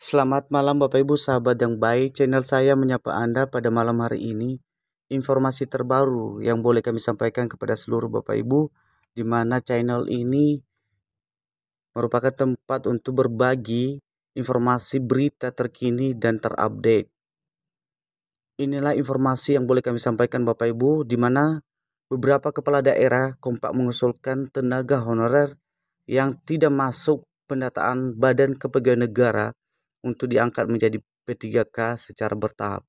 Selamat malam Bapak Ibu sahabat yang baik, channel saya menyapa Anda pada malam hari ini. Informasi terbaru yang boleh kami sampaikan kepada seluruh Bapak Ibu, di mana channel ini merupakan tempat untuk berbagi informasi berita terkini dan terupdate. Inilah informasi yang boleh kami sampaikan Bapak Ibu, di mana beberapa kepala daerah kompak mengusulkan tenaga honorer yang tidak masuk pendataan Badan Kepegawaian Negara untuk diangkat menjadi P3K secara bertahap.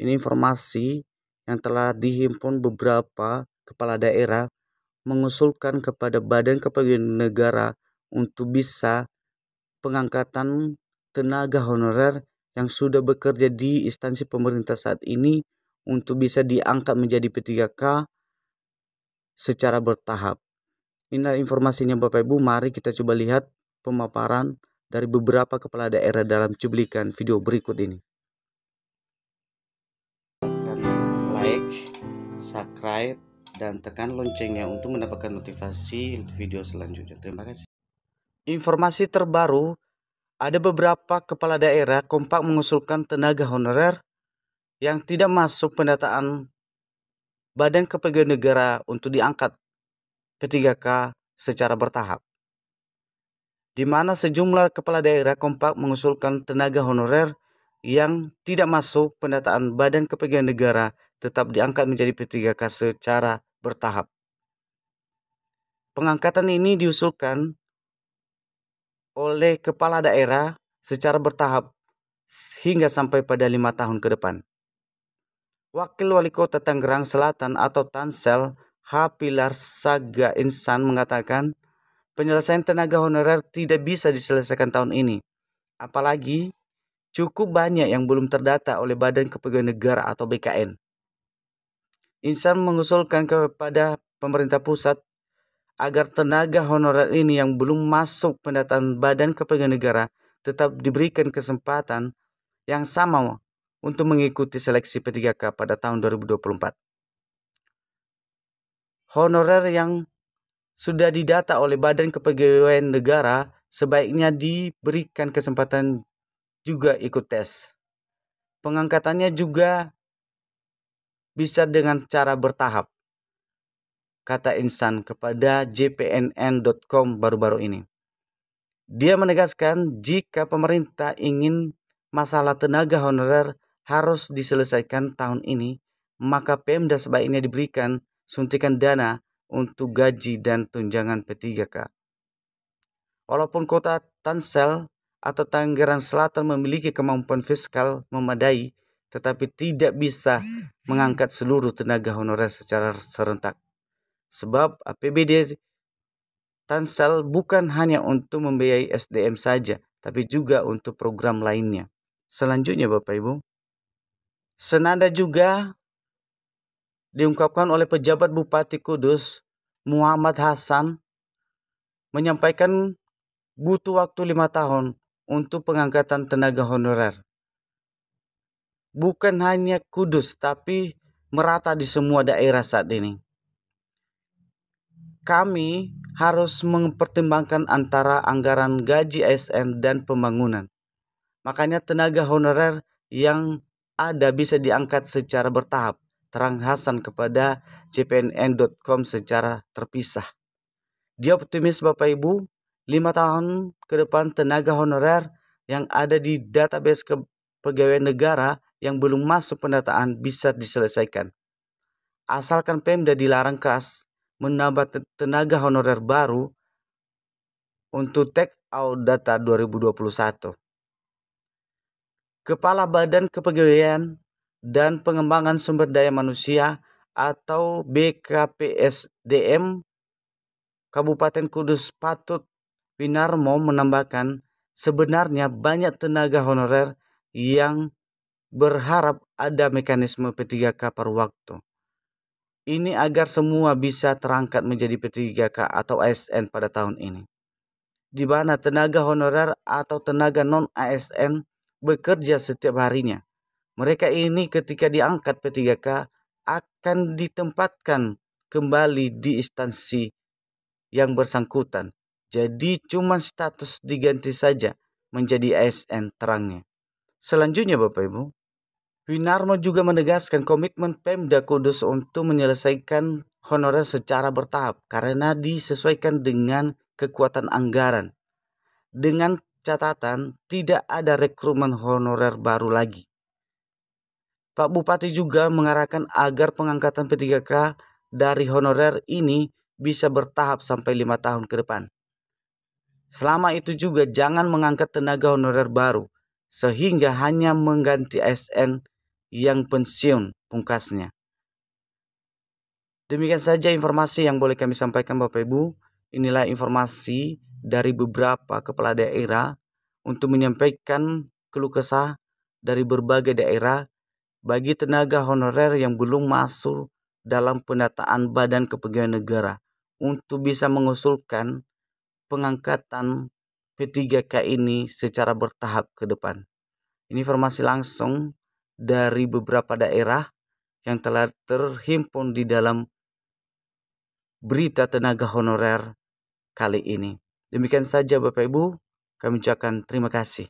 Ini informasi yang telah dihimpun beberapa kepala daerah mengusulkan kepada Badan Kepegawaian Negara untuk bisa pengangkatan tenaga honorer yang sudah bekerja di instansi pemerintah saat ini untuk bisa diangkat menjadi P3K secara bertahap. Inilah informasinya Bapak Ibu, mari kita coba lihat pemaparan dari beberapa kepala daerah dalam cuplikan video berikut ini. Tekan like, subscribe, dan tekan loncengnya untuk mendapatkan notifikasi video selanjutnya. Terima kasih. Informasi terbaru, ada beberapa kepala daerah kompak mengusulkan tenaga honorer yang tidak masuk pendataan Badan Kepegawaian Negara untuk diangkat P3K secara bertahap, di mana sejumlah kepala daerah kompak mengusulkan tenaga honorer yang tidak masuk pendataan Badan Kepegawaian Negara tetap diangkat menjadi P3K secara bertahap. Pengangkatan ini diusulkan oleh kepala daerah secara bertahap hingga sampai pada 5 tahun ke depan. Wakil Wali Kota Tangerang Selatan atau Tansel H. Pilar Saga Insan mengatakan penyelesaian tenaga honorer tidak bisa diselesaikan tahun ini. Apalagi cukup banyak yang belum terdata oleh Badan Kepegawaian Negara atau BKN. Insan mengusulkan kepada pemerintah pusat agar tenaga honorer ini yang belum masuk pendataan Badan Kepegawaian Negara tetap diberikan kesempatan yang sama untuk mengikuti seleksi P3K pada tahun 2024. Honorer yang sudah didata oleh Badan Kepegawaian Negara sebaiknya diberikan kesempatan juga ikut tes. Pengangkatannya juga bisa dengan cara bertahap, kata Insan kepada jpnn.com baru-baru ini. Dia menegaskan jika pemerintah ingin masalah tenaga honorer harus diselesaikan tahun ini, maka Pemda sebaiknya diberikan suntikan dana untuk gaji dan tunjangan P3K. Walaupun kota Tansel atau Tangerang Selatan memiliki kemampuan fiskal memadai, tetapi tidak bisa mengangkat seluruh tenaga honorer secara serentak. Sebab APBD Tansel bukan hanya untuk membiayai SDM saja, tapi juga untuk program lainnya. Selanjutnya Bapak Ibu, senada juga diungkapkan oleh pejabat Bupati Kudus Muhammad Hasan menyampaikan butuh waktu 5 tahun untuk pengangkatan tenaga honorer. Bukan hanya Kudus, tapi merata di semua daerah saat ini. Kami harus mempertimbangkan antara anggaran gaji ASN dan pembangunan. Makanya tenaga honorer yang ada bisa diangkat secara bertahap, terang Hasan kepada jpnn.com secara terpisah. Dia optimis Bapak Ibu, 5 tahun ke depan tenaga honorer yang ada di database kepegawaian negara yang belum masuk pendataan bisa diselesaikan. Asalkan Pemda dilarang keras menambah tenaga honorer baru untuk take out data 2021. Kepala Badan Kepegawaian dan Pengembangan Sumber Daya Manusia atau BKPSDM Kabupaten Kudus Patut Winarmo menambahkan sebenarnya banyak tenaga honorer yang berharap ada mekanisme P3K per waktu. Ini agar semua bisa terangkat menjadi P3K atau ASN pada tahun ini, di mana tenaga honorer atau tenaga non-ASN bekerja setiap harinya. Mereka ini ketika diangkat P3K akan ditempatkan kembali di instansi yang bersangkutan. Jadi cuma status diganti saja, menjadi ASN terangnya. Selanjutnya Bapak Ibu, Winarno juga menegaskan komitmen Pemda Kudus untuk menyelesaikan honorer secara bertahap karena disesuaikan dengan kekuatan anggaran. Dengan catatan tidak ada rekrutmen honorer baru lagi. Pak Bupati juga mengarahkan agar pengangkatan P3K dari honorer ini bisa bertahap sampai 5 tahun ke depan. Selama itu juga jangan mengangkat tenaga honorer baru, sehingga hanya mengganti ASN yang pensiun, pungkasnya. Demikian saja informasi yang boleh kami sampaikan Bapak Ibu. Inilah informasi dari beberapa kepala daerah untuk menyampaikan keluh kesah dari berbagai daerah bagi tenaga honorer yang belum masuk dalam pendataan Badan Kepegawaian Negara untuk bisa mengusulkan pengangkatan P3K ini secara bertahap ke depan. Ini informasi langsung dari beberapa daerah yang telah terhimpun di dalam berita tenaga honorer kali ini. Demikian saja Bapak Ibu, kami ucapkan terima kasih.